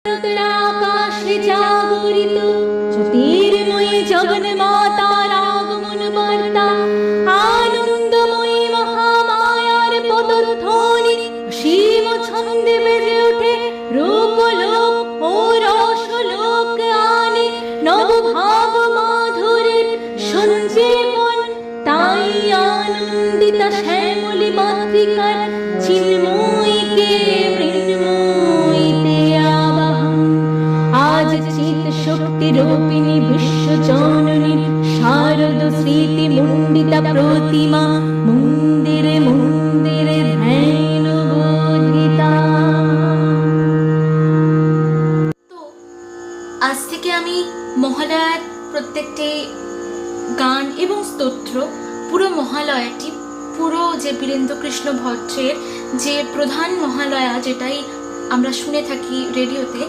আকাশে জাগরিত জ্যোতির্ময়ী জগন্মাতার আগমন বার্তা, আনন্দময়ী মহামায়ার পদধ্বনি সীম ছন্দে বেজে ওঠে, রূপলোক ও রসলোক আনে নবভাব মাধুরীর সঞ্জীবন। তাই আনন্দিতা শ্যামলী মাতৃকার চিন্ময়ীকে মৃন্ময়ীতে আবাহন। আজ চিত শক্তি রূপিণী বিশ্বজননীর শারদ স্মৃতি মণ্ডিতা প্রতিমা মন্দিরে মন্দিরে ধ্যান বোধিতা। তো আজ থেকে আমি মহালয়ার প্রত্যেকটি গান এবং স্তোত্র, পুরো মহালয়াটি, পুরো যে বীরেন্দ্রকৃষ্ণ ভট্টের যে প্রধান মহালয়া, যেটাই আমরা শুনে থাকি রেডিওতে,